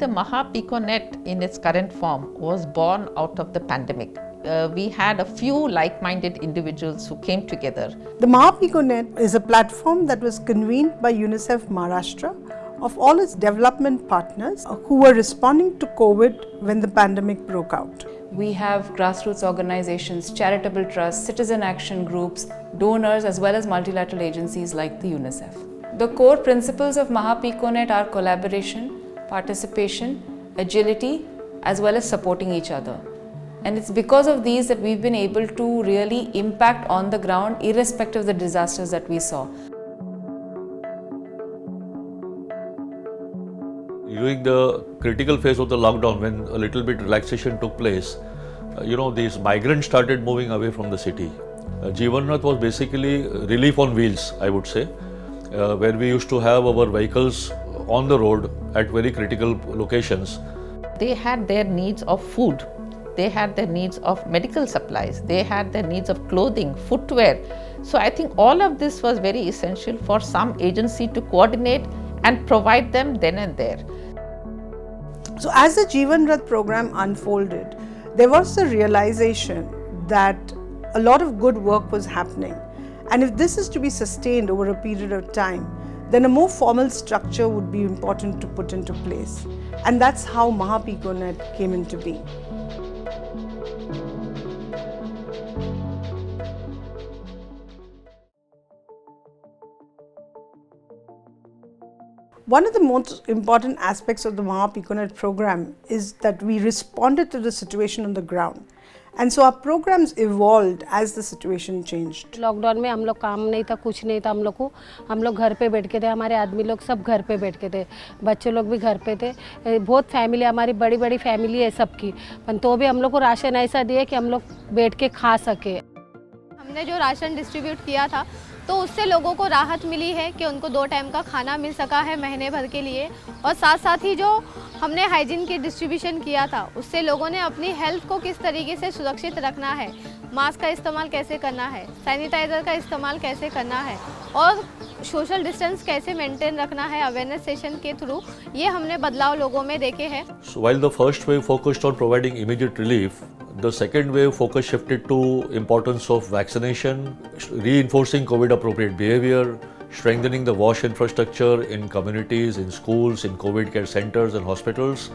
the Maha PECONet in its current form was born out of the pandemic. We had a few like-minded individuals who came together. The Maha PECONet is a platform that was convened by UNICEF Maharashtra of all its development partners who were responding to COVID when the pandemic broke out. We have grassroots organizations, charitable trusts, citizen action groups, donors, as well as multilateral agencies like the UNICEF. The core principles of Maha PECONet are collaboration, participation, agility, as well as supporting each other. And it's because of these that we've been able to really impact on the ground irrespective of the disasters that we saw. During the critical phase of the lockdown, when a little bit relaxation took place, these migrants started moving away from the city. Jeevan Rath was basically relief on wheels, I would say, where we used to have our vehicles on the road at very critical locations. They had their needs of food, they had their needs of medical supplies, they had their needs of clothing, footwear. So I think all of this was very essential for some agency to coordinate and provide them then and there. So as the Jeevan Rath program unfolded, there was the realization that a lot of good work was happening. And if this is to be sustained over a period of time, then a more formal structure would be important to put into place. And that's how Maha PECONet came into being. One of the most important aspects of the Maha PECONet program is that we responded to the situation on the ground. And so our programs evolved as the situation changed. Lockdown में हम लोग काम नहीं था, कुछ नहीं था हम लोग घर पे बैठ के थे, हमारे आदमी लोग सब घर पे बैठ के थे, बच्चे लोग भी घर पे थे, बहुत फैमिली हमारी बड़ी फैमिली है सबकी, पर तो भी हम लोग को राशन ऐसा दिए कि हम लोग बैठ के खा सके। हमने जो राशन डिस्ट्रीब्यूट किया था तो उससे लोगों को राहत मिली है कि उनको 2 टाइम का खाना मिल सका है महीने भर के लिए, और साथ ही जो हमने हाइजीन की डिस्ट्रीब्यूशन किया था उससे लोगों ने अपनी हेल्थ को किस तरीके से सुरक्षित रखना है, मास्क का इस्तेमाल कैसे करना है, सैनिटाइज़र का इस्तेमाल कैसे करना है और सोशल डिस्टेंस कैसे मेंटेन रखना है, अवेयरनेस सेशन के थ्रू ये हमने बदलाव लोगों में देखे हैं। So while the first wave focused on providing immediate relief, the second wave focus shifted to importance of vaccination, reinforcing COVID-appropriate behavior, strengthening the WASH infrastructure in communities, in schools, in COVID care centers and hospitals,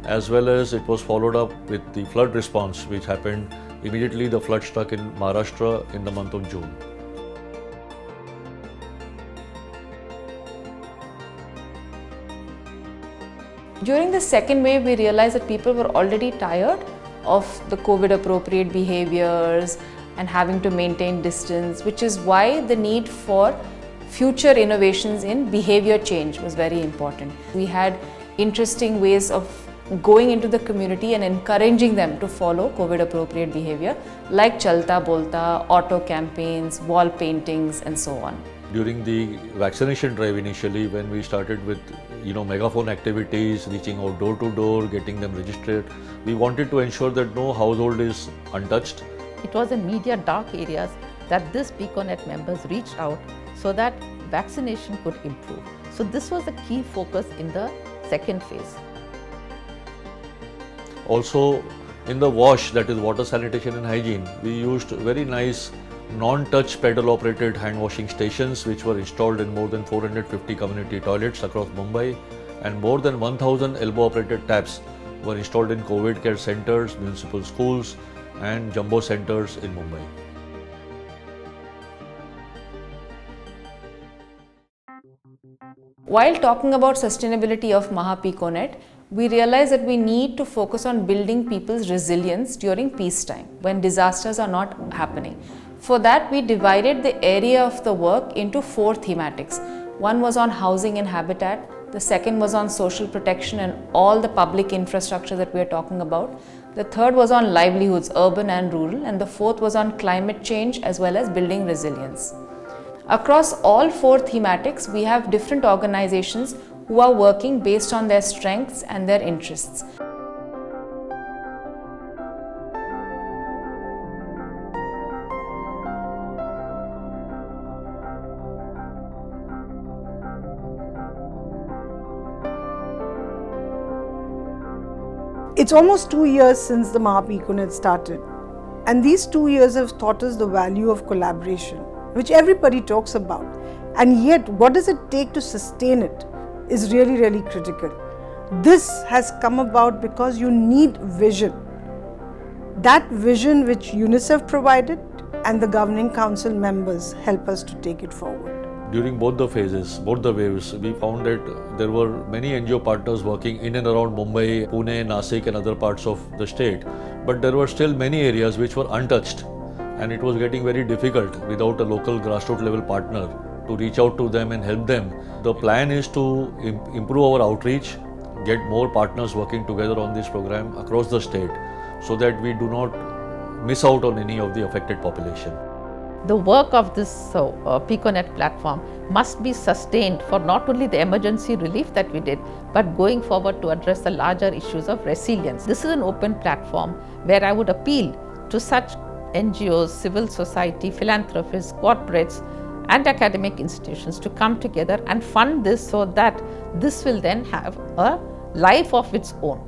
as well as it was followed up with the flood response which happened immediately. The flood struck in Maharashtra in the month of June. During the second wave, we realized that people were already tired of the COVID-appropriate behaviors and having to maintain distance, which is why the need for future innovations in behavior change was very important. We had interesting ways of going into the community and encouraging them to follow COVID-appropriate behavior, like Chalta Bolta, auto campaigns, wall paintings, and so on. During the vaccination drive initially, when we started with megaphone activities, reaching out door to door, getting them registered, we wanted to ensure that no household is untouched. It was in media dark areas that this PECONet members reached out so that vaccination could improve. So this was a key focus in the second phase. Also in the WASH, that is water sanitation and hygiene, we used very nice non-touch pedal operated hand washing stations which were installed in more than 450 community toilets across Mumbai, and more than 1000 elbow operated taps were installed in COVID care centers, municipal schools and jumbo centers in Mumbai. While talking about sustainability of Maha PECONet, we realized that we need to focus on building people's resilience during peacetime, when disasters are not happening. For that, we divided the area of the work into 4 thematics. One was on housing and habitat, the second was on social protection and all the public infrastructure that we are talking about. The third was on livelihoods, urban and rural, and the fourth was on climate change as well as building resilience. Across all 4 thematics, we have different organizations who are working based on their strengths and their interests. It's almost 2 years since the Maha PECONet started, and these 2 years have taught us the value of collaboration, which everybody talks about. And yet, what does it take to sustain it is really, really critical. This has come about because you need vision. That vision which UNICEF provided and the governing council members help us to take it forward. During both the phases, both the waves, we found that there were many NGO partners working in and around Mumbai, Pune, Nasik and other parts of the state. But there were still many areas which were untouched, and it was getting very difficult without a local grassroots level partner to reach out to them and help them. The plan is to improve our outreach, get more partners working together on this program across the state so that we do not miss out on any of the affected population. The work of this PECONet platform must be sustained for not only the emergency relief that we did, but going forward to address the larger issues of resilience. This is an open platform where I would appeal to such NGOs, civil society, philanthropists, corporates and academic institutions to come together and fund this so that this will then have a life of its own.